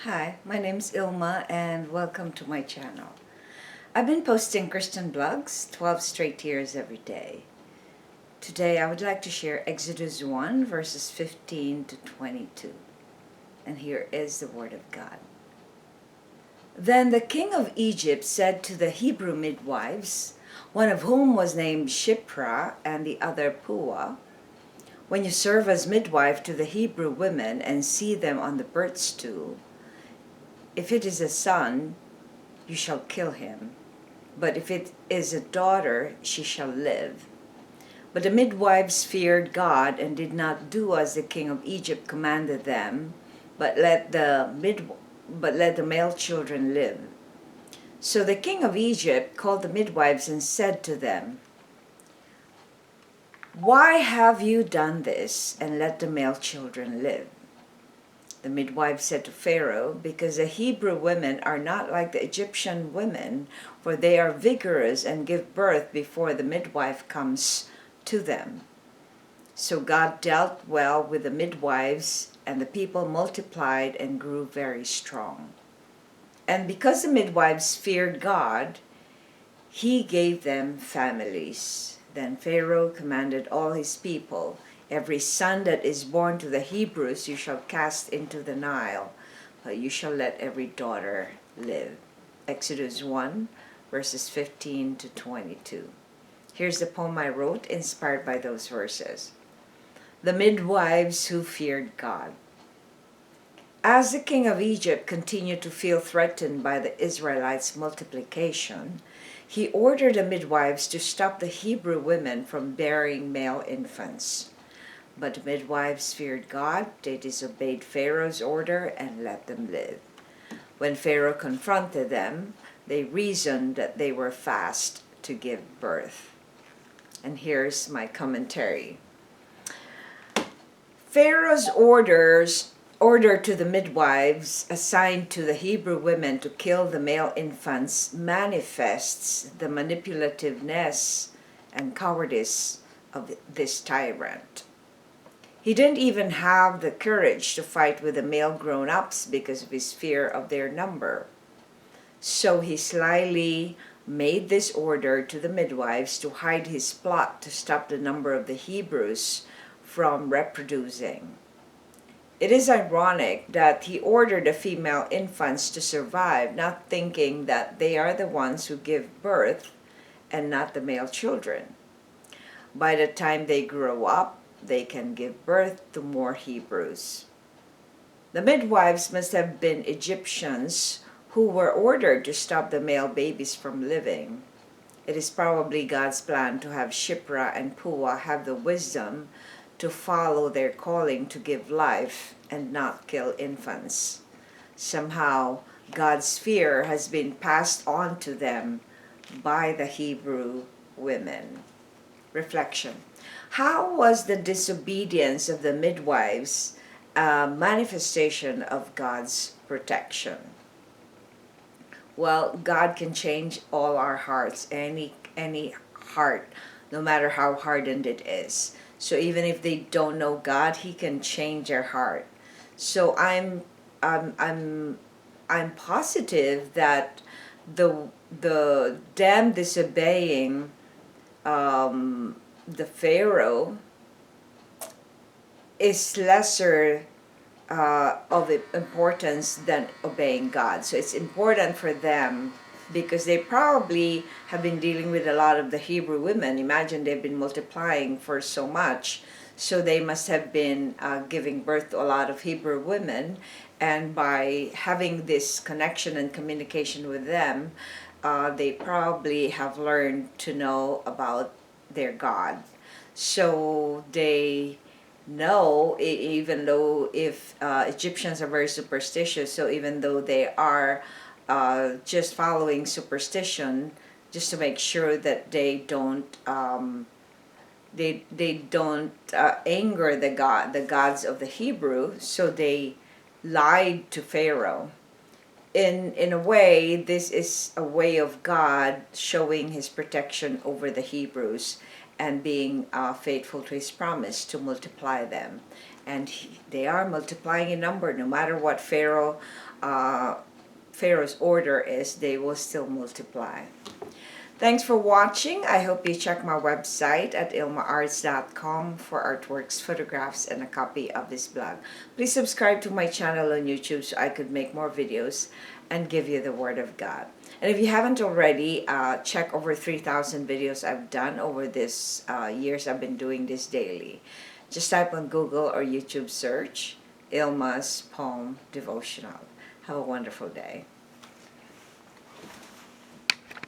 Hi, my name's Ilma and welcome to my channel. I've been posting Christian blogs 12 straight years every day. Today I would like to share Exodus 1 verses 15 to 22. And here is the word of God. Then the king of Egypt said to the Hebrew midwives, one of whom was named Shiphrah and the other Puah, when you serve as midwife to the Hebrew women and see them on the birthstool, if it is a son, you shall kill him, but if it is a daughter, she shall live. But the midwives feared God and did not do as the king of Egypt commanded them, but let the male children live. So the king of Egypt called the midwives and said to them, "Why have you done this and let the male children live?" The midwife said to Pharaoh, "Because the Hebrew women are not like the Egyptian women, for they are vigorous and give birth before the midwife comes to them." So God dealt well with the midwives, and the people multiplied and grew very strong. And because the midwives feared God, he gave them families. Then Pharaoh commanded all his people, "Every son that is born to the Hebrews you shall cast into the Nile, but you shall let every daughter live." Exodus 1, verses 15 to 22. Here's the poem I wrote, inspired by those verses. The midwives who feared God. As the king of Egypt continued to feel threatened by the Israelites' multiplication, he ordered the midwives to stop the Hebrew women from bearing male infants. But the midwives feared God, they disobeyed Pharaoh's order and let them live. When Pharaoh confronted them, they reasoned that they were fast to give birth. And here's my commentary. Pharaoh's order to the midwives assigned to the Hebrew women to kill the male infants manifests the manipulativeness and cowardice of this tyrant. He didn't even have the courage to fight with the male grown-ups because of his fear of their number. So he slyly made this order to the midwives to hide his plot to stop the number of the Hebrews from reproducing. It is ironic that he ordered the female infants to survive, not thinking that they are the ones who give birth and not the male children. By the time they grow up, they can give birth to more Hebrews. The midwives must have been Egyptians who were ordered to stop the male babies from living. It is probably God's plan to have Shiphrah and Puah have the wisdom to follow their calling to give life and not kill infants. Somehow, God's fear has been passed on to them by the Hebrew women. Reflection. How was the disobedience of the midwives a manifestation of God's protection? Well, God can change all our hearts, any heart, no matter how hardened it is. So even if they don't know God, He can change their heart. So I'm positive that the them disobeying the Pharaoh is lesser of importance than obeying God. So it's important for them because they probably have been dealing with a lot of the Hebrew women. Imagine they've been multiplying for so much. So they must have been giving birth to a lot of Hebrew women. And by having this connection and communication with them, they probably have learned to know about their God. So they know, even though if Egyptians are very superstitious, so even though they are just following superstition, just to make sure that they don't anger the gods of the Hebrew, so they lied to Pharaoh. In a way, this is a way of God showing His protection over the Hebrews, and being faithful to his promise to multiply them. And they are multiplying in number. No matter what Pharaoh's order is, they will still multiply. Thanks for watching. I hope you check my website at ilmaarts.com for artworks, photographs, and a copy of this blog. Please subscribe to my channel on YouTube so I could make more videos and give you the Word of God. And if you haven't already, check over 3,000 videos I've done over this years I've been doing this daily. Just type on Google or YouTube search ILMA'S Poem Devotional. Have a wonderful day.